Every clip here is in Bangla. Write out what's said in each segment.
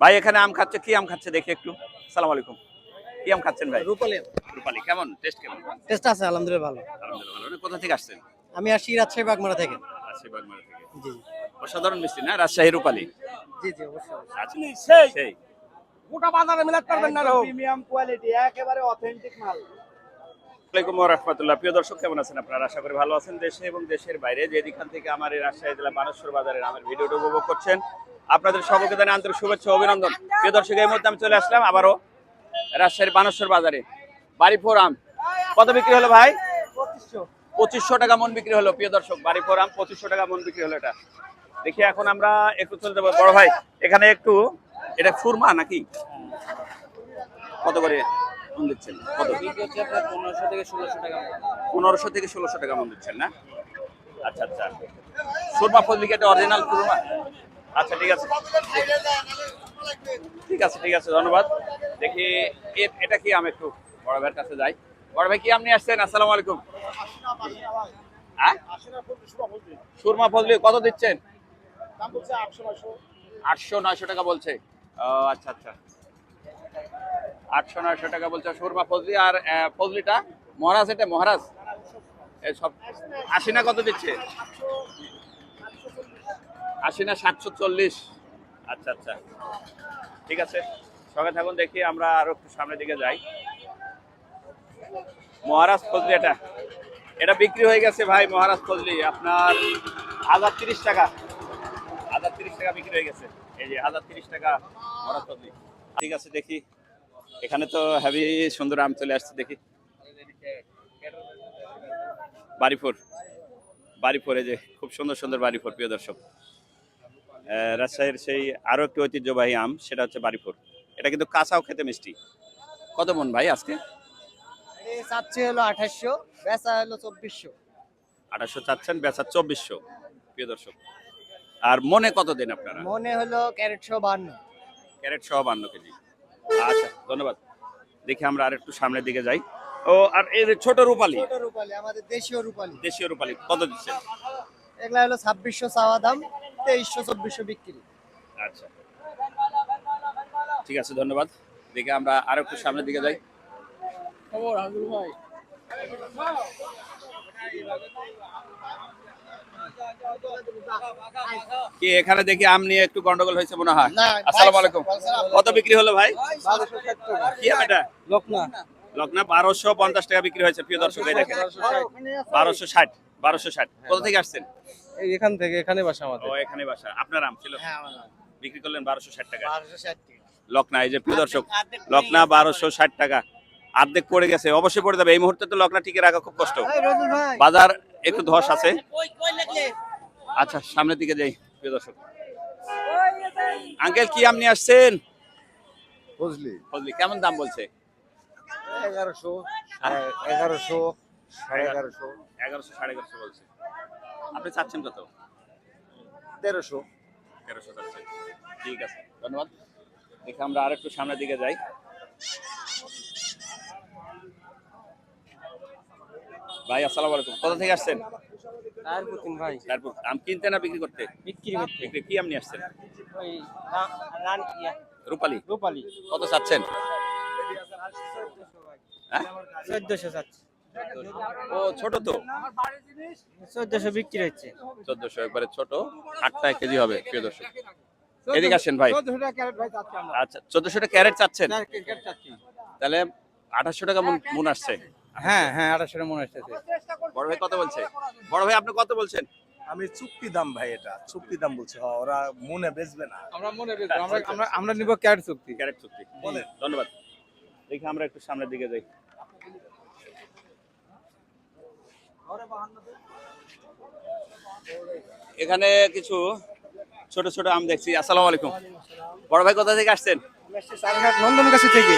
ভাই এখানে আম খাচ্ছে, কি আম খাচ্ছে দেখি একটু। আসসালামু আলাইকুম। কি আম খাচ্ছেন ভাই? রূপালী। রূপালী কেমন টেস্ট কেমন? টেস্ট আছে আলহামদুলিল্লাহ ভালো। আলহামদুলিল্লাহ ভালো। কোথা থেকে আসছেন? আমি আসি রাজশাহী বাগমারা থেকে। রাজশাহী বাগমারা থেকে। জি অসাধারণ মিষ্টি না রাজশাহী রূপালী? জি জি অবশ্যই। আচ্ছা সেই গোটা বাজারে মিলাতে পারবেন না রো। প্রিমিয়াম কোয়ালিটি একেবারে অথেন্টিক মাল। আসসালামু আলাইকুম ওয়া রাহমাতুল্লাহ। প্রিয় দর্শক কেমন আছেন আপনারা? আশা করি ভালো আছেন। দেশে এবং দেশের বাইরে যে যেখান থেকে আমার এই রাজশাহী জেলা বানেশ্বর বাজারের আমের ভিডিওটা উপভোগ করছেন, আপনাদের সকলকে জানাই আন্তরিক শুভেচ্ছা ও অভিনন্দন। প্রিয় দর্শক এই মুহূর্তে আমি চলে আসলাম আবারও রাজশাহীর বানেশ্বর বাজারে। বাড়িফোর আম কত বিক্রি হলো ভাই? 2500 টাকা মন বিক্রি হলো। প্রিয় দর্শক বাড়িফোর আম 2500 টাকা মন বিক্রি হলো। এটা দেখি এখন আমরা একটু চলে যাবো। বড় ভাই এখানে একটু, এটা সুরমা নাকি? কত করে মন দিচ্ছেন? কত? 1500 থেকে 1600 টাকা। 1500 থেকে 1600 টাকা মন দিচ্ছেন না? আচ্ছা আচ্ছা, সুরমা ফজলি কি এটা অরিজিনাল সুরমা? আচ্ছা ঠিক আছে ঠিক আছে ঠিক আছে, ধন্যবাদ। দেখি এটা কি আম, একটু বড় ভাইয়ের কাছে যাই। বড় ভাই কি আম নিয়ে আসছেন? আসসালামু আলাইকুম। হ্যাঁ সুরমা ফজলি কত দিচ্ছেন? 800-900 টাকা বলছে। ও আচ্ছা আচ্ছা, 800-900 টাকা বলছে সুরমা ফজলি। আর ফজলিটা মহারাজ, এটা মহারাজ সব 80 না কত দিচ্ছে? 80 না 740? আচ্ছা আচ্ছা ঠিক আছে, সঙ্গে থাকুন। দেখি আমরা আরো একটু সামনের দিকে যাই। মহারাজ ফজলি এটা এটা বিক্রি হয়ে গেছে ভাই। মহারাজ ফজলি আপনার 1030 টাকা, 1030 টাকা বিক্রি হয়ে গেছে। এই যে 1030 টাকা মহারাজ ফজলি। ঠিক আছে দেখি, এখানে তো হেভি সুন্দর আম চলে আসছে। দেখি বাড়িফোর, বাড়িফোর এই যে খুব সুন্দর সুন্দর বাড়িফোর। প্রিয় দর্শক রাজশাহীর সেই আরো একটি ঐতিহ্যবাহী আম, সেটা হচ্ছে বাড়িফোর। এটা কিন্তু কাঁচাও খেতে মিষ্টি। কত মন ভাই আজকে? এই চাচ্ছে হলো 2800, বেচা হলো 2400। 2800 চাচ্ছেন, বেচা 2400। প্রিয় দর্শক আর মনে কত দিন আপনারা? মনে হলো ক্যারেট 52। ক্যারেট সহ 52 কেজি। আচ্ছা ধন্যবাদ। দেখি আমরা আর একটু সামনের দিকে যাই। ও আর এই যে ছোট রূপালী, ছোট রূপালী আমাদের দেশীয় রূপালী। দেশীয় রূপালী কত দিচ্ছেন? এগুলা হলো 2600 চাওয়া দাম, 2300-2400 বিক্রি। আচ্ছা ঠিক আছে ধন্যবাদ। দেখি আমরা আর একটু সামনের দিকে যাই। খবর আব্দুল ভাই। কি এখানে দেখি আম নিয়ে একটু গন্ডগোল হয়েছে মনে হয়। না, আসসালামু আলাইকুম। কত বিক্রি হলো ভাই? 1260 টাকা। কি আম এটা? লোকনা। লকনা 1250 টাকা বিক্রি হয়েছে। প্রিয় দর্শক এই দেখেন 1260, 1260। কোথা থেকে আসছেন? এই এখান থেকে, এখানে বাসা ও আমাদের। এখানে বাসা। আপনার আম ছিল? হ্যাঁ আমাদের। বিক্রি করলেন 1260 টাকা। 1260 টাকা। লকনা এই যে প্রিয় দর্শক, লকনা 1260 টাকা। অর্ধেক পড়ে গেছে, অবশ্যই পড়ে যাবে। এই মুহূর্তে তো লকনা টিকে রাখা খুব কষ্ট। এই রজুল ভাই। বাজার একটু ধস আছে। আচ্ছা সামনের দিকে যাই। প্রিয় দর্শক আঙ্কেল কি আম নিয়ে আসছেন? বুঝলি ফজলি কেমন দাম বলছে? 1100, 1100, 1150, 1100 1150 বলছে। আপনি চাচ্ছেন কত? 1300। 1300 চাচ্ছেন। ঠিক আছে ধন্যবাদ। দেখে আমরা আর একটু সামনের দিকে যাই। ভাই আসসালামু আলাইকুম। কোথা থেকে আসছেন? তারপুতিন ভাই। তারপর আম কিনতে না বিক্রি করতে? বিক্রি করতে। বিক্রি। কি আম নিয়ে আসছেন? ওই রান রূপালী। রূপালী। কত চাচ্ছেন? হ্যাঁ 1400 চাচ্ছে। ও ছোট তো। 1400 বিক্রি হচ্ছে। 1400 একবারে ছোট, 8 টাকা কেজি হবে। প্রিয় দর্শক এদিকে আসেন ভাই। 1400 টাকা ক্যারেট ভাই চাচ্ছি আমরা। আচ্ছা 1400 টাকা ক্যারেট চাচ্ছেন? ক্যারেট চাচ্ছি। তাহলে 2800 টাকা মন আসছে। হ্যাঁ হ্যাঁ 2800 টাকা মনে আসতেছে। বড় ভাই কত বলছে? বড় ভাই আপনি কত বলছেন? আমি চুক্তি দাম ভাই, এটা চুক্তি দাম বলছি। হ্যাঁ, ওরা মনে বেচবে না। আমরা মনে বেচবো, আমরা নিব ক্যারেট চুক্তি। ক্যারেট চুক্তি। ধন্যবাদ। দেখি আমরা একটু সামনের দিকে যাই। এখানে কিছু ছোট ছোট আম দেখছি। আসসালামু আলাইকুম। বড় ভাই কোথা থেকে আসছেন? আমরা আসছি সারঘাট নন্দনকাশি থেকে।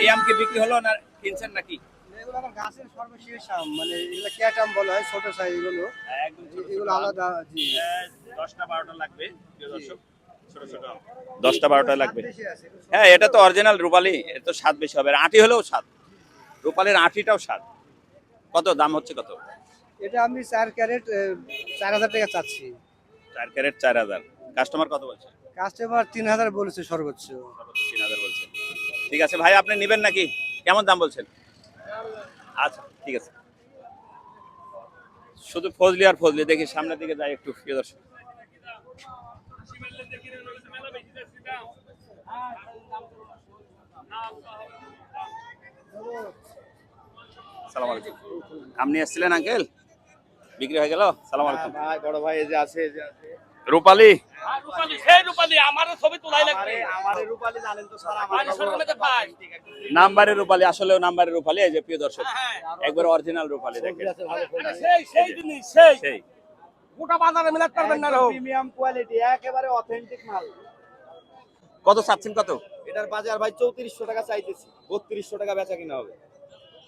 এই আম কি বিক্রি হলো না কিনছেন নাকি? এগুলো আমার গাছের সর্বশেষ আম, মানে এগুলো ক্যাট আম বলা হয়, ছোট সাইজ এগুলো। একদম ছোট ছোট এগুলো আম। আলাদা। জি 10টা 12টা লাগবে প্রিয় দর্শক। ছোট ছোট আম 10টা 12টা লাগবে। বেশি আছে। হ্যাঁ এটা তো অরিজিনাল রূপালী, এর তো স্বাদ বেশি হবে। আর আঁটি হলেও স্বাদ, রূপালীর আঁটিটাও স্বাদ। কত দাম হচ্ছে কত? এটা আমি 4 ক্যারেট 4000 টাকা চাচ্ছি। 4 ক্যারেট 4000। কাস্টমার কত বলছে? কাস্টমার 3000 বলেছে সর্বোচ্চ। 3000 বলছেন। ঠিক আছে ভাই, আপনি নেবেন নাকি? কেমন দাম বলছেন? আচ্ছা ঠিক আছে। শুধু ফজলি আর ফজলি, দেখি সামনের দিকে যাই একটু প্রিয় দর্শক। সালাম আলাইকুম। আপনি আসছিলেন আঙ্কেল? বিক্রি হয়ে গেল? সালাম আলাইকুম। ভাই বড় ভাই এই যে আছে রূপালী রূপালী সেই রূপালী আমারও ছবি তোলাই লাগবে আমারে রূপালী জানেন তো স্যার আমার আমাদের শোরুমেতে পাই নাম্বারের রূপালী, আসলেও নাম্বারের রূপালী। এই যে প্রিয় দর্শক, একবার অরিজিনাল রূপালী দেখেন। সেই জিনিস সেই সেই গোটা বাজারে মিলাতে পারবেন না রো প্রিমিয়াম কোয়ালিটি একেবারে অথেন্টিক মাল। কত চাচ্ছেন কত? এটার বাজার ভাই 3400 টাকা চাইতেছি, 3200 টাকা বেচা কিনা হবে।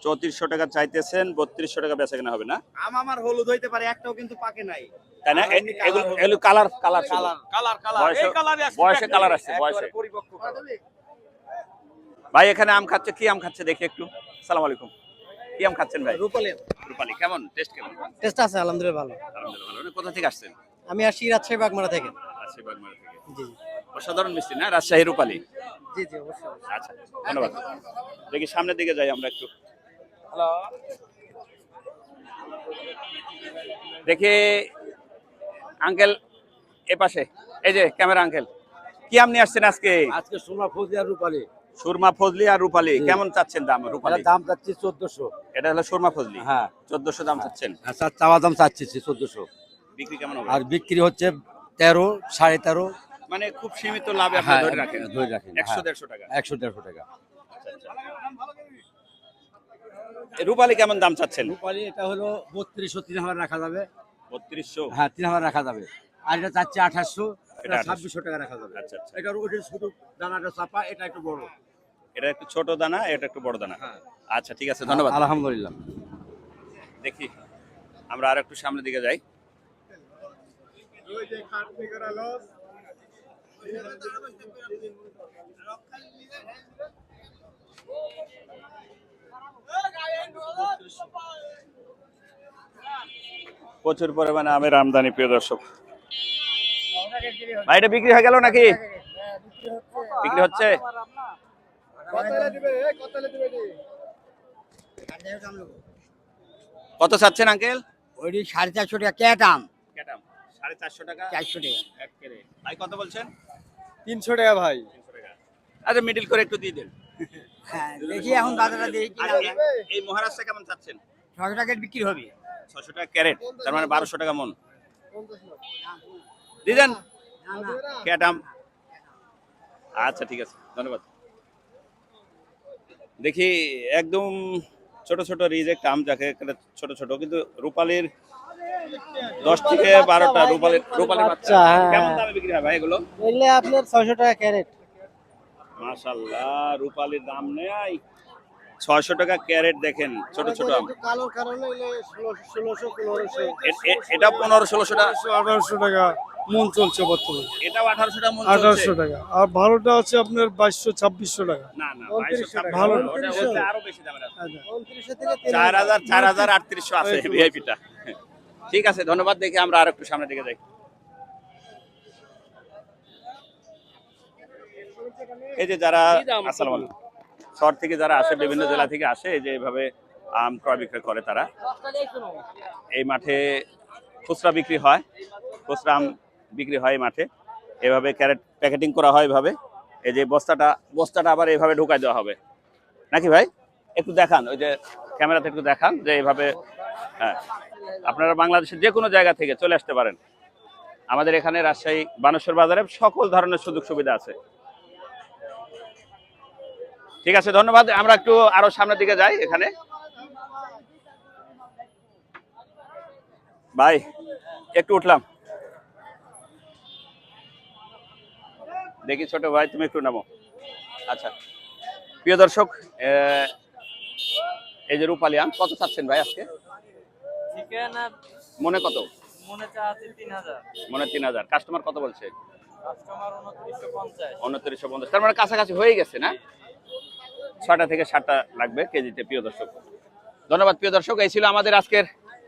3400 টাকা চাইতেছেন, 3200 টাকা বেচা কেনা হবে না? আমার হলুদ হইতে পারে, একটাও কিন্তু পাকে নাই। তাই না? এগুলো কালার কালার কালার কালার বয়সে এই কালারই আছে বয়সে কালার আসছে বয়সে। একেবারে পরিপক্ক কালার। ভাই এখানে আম খাচ্ছে, কি আম খাচ্ছে দেখি একটু। সালাম আলাইকুম। কি আম খাচ্ছেন ভাই? রূপালী রূপালী কেমন টেস্ট? কেমন? টেস্ট আছে আলহামদুলিল্লাহ ভালো। আলহামদুলিল্লাহ ভালো। কোথা থেকে আসছেন? আমি আসি রাজশাহী বাগমারা থেকে। রাজশাহী বাগমারা থেকে। জি অসাধারণ মিষ্টি না রাজশাহী রূপালী? জি জি অবশ্যই। আচ্ছা ধন্যবাদ। দেখি সামনের দিকে যাই আমরা একটু। হ্যালো দেখি আঙ্কেল এ পাশে, এই যে ক্যামেরা আঙ্কেল, কি আম নিয়ে আসছেন আজকে? আজকে সোনা ফজলি আর রূপালী সুরমা ফজলি আর রূপালী। কেমন চাচ্ছেন দাম রূপালী? দাম চাচ্ছি 1400। এটা হলো সুরমা ফজলি। হ্যাঁ 1400 দাম চাচ্ছেন। আচ্ছা চাওয়া দাম চাচ্ছি 1400, বিক্রি কেমন হবে? আর বিক্রি হচ্ছে 13, 13.5। মানে খুব সীমিত লাভে আপনি হ্যাঁ ধরে রাখেন। ধরে রাখেন 100-150 টাকা। 100-150 টাকা। রূপালী কেমন দাম চাচ্ছেন? রূপালী এটা হলো 3200, 3000 রাখা যাবে। 3200। হ্যাঁ 3000 রাখা যাবে। আর এটা চাচ্ছি 2800, এটা এটা 2600 টাকা রাখা যাবে। আচ্ছা আচ্ছা। এটা ওটা শুধু দানাটা চাপা, এটা একটু বড়। এটা একটু ছোট দানা, এটা একটু বড় দানা। হ্যাঁ। আচ্ছা ঠিক আছে, ধন্যবাদ। আলহামদুলিল্লাহ। দেখি আমরা আর একটু সামনের দিকে যাই। প্রচুর পরিমাণে আমের আমদানি প্রিয় দর্শক। ভাই এটা বিক্রি হয়ে গেল নাকি? বিক্রি হচ্ছে? কত চাচ্ছেন আঙ্কেল? ওইটি 450 টাকা কে দাম? কেটাম 450 টাকা। 400 টাকা। এক কেরে। ভাই কত বলছেন? 300 টাকা ভাই। 300 টাকা। আচ্ছা মিডল করে একটু দিয়ে দেন। হ্যাঁ দেখি এখন বাজারটা দেখি কি আর লাগে। এই মহারাষ্ট্র কেমন চাচ্ছেন? 600 টাকায় বিক্রি হবে। 600 টাকা ক্যারেট, তার মানে 1200 টাকা মন। দিবেন? কেটাম। আচ্ছা ঠিক আছে, ধন্যবাদ। দেখি একদম ছোট ছোট রিজেক্ট আম, যাকে ছোট ছোট, কিন্তু রূপালীর 10 থেকে 12টা রূপালীর বাচ্চা। কেমন দামে বিক্রি হয় ভাই এগুলো? এলে আপনার 600 টাকা ক্যারেট। মাশাআল্লাহ, রূপালীর দাম নেই। 600 টাকা ক্যারেট, দেখেন ছোট ছোট আম। কালোর কারণে এলে 1600 1500 এটা 1500-1600 টাকা। 1800 টাকা মন চলছে বর্তমানে। এটাও 1800 টাকা মন চলছে। 1800 টাকা। আর ভালোটা আছে আপনার 2200-2600 টাকা। না না 2200 ভালো। ওটা হচ্ছে আরো বেশি দামের আছে। 2900 থেকে 4000 3800 আছে ভিআইপিটা। ঠিক আছে ধন্যবাদ। দেখি আমরা আর একটু সামনের দিকে যাই। এই যে যারা আসসালামু আলাইকুম, শহর থেকে যারা আসে, বিভিন্ন জেলা থেকে আসে, এই যে এইভাবে আম ক্রয় বিক্রয় করে তারা। এই মাঠে খুচরা বিক্রি হয়, খুচরা আম বিক্রি হয় এই মাঠে। এভাবে ক্যারেট প্যাকেটিং করা হয় এভাবে। এই যে বস্তাটা আবার এইভাবে ঢুকাই দেওয়া হবে নাকি ভাই? একটু দেখান, ওই যে ক্যামেরাতে একটু দেখান যে এইভাবে। হ্যাঁ, আপনারা বাংলাদেশের যে কোনো জায়গা থেকে চলে আসতে পারেন। আমাদের এখানে রাজশাহী বানেশ্বর বাজারে সকল ধরনের সুযোগ সুবিধা আছে। ঠিক আছে ধন্যবাদ। আমরা একটু আরো সামনের দিকে যাই। এখানে ভাই একটু উঠলাম, দেখি ছোট ভাই তুমি একটু নামো। আচ্ছা প্রিয় দর্শক, এই যে রূপালী আম কত চাচ্ছেন ভাই আজকে? চিকেন মনে কত? মনে চাচ্ছি 3000 মনে 3000। কাস্টমার কত বলছে? কাস্টমার 2950 2950। তার মানে কাছাকাছি হয়ে গেছে না? 6টা থেকে 7টা লাগবে কেজিতে প্রিয় দর্শক। ধন্যবাদ প্রিয় দর্শক। এই ছিল আমাদের আজকের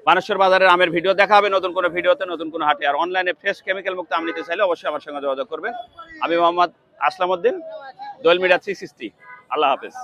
বানেশ্বর বাজারের আমের ভিডিও দেখা হবে নতুন কোনো ভিডিওতে, নতুন কোনো হাটে। আর অনলাইনে ফ্রেশ কেমিক্যাল মুক্ত আম নিতে চাইলে অবশ্যই আমার সঙ্গে যোগাযোগ করবেন। আমি মোহাম্মদ আসলাম উদ্দিন, দোয়েল মিডিয়া 360। আল্লাহ হাফেজ।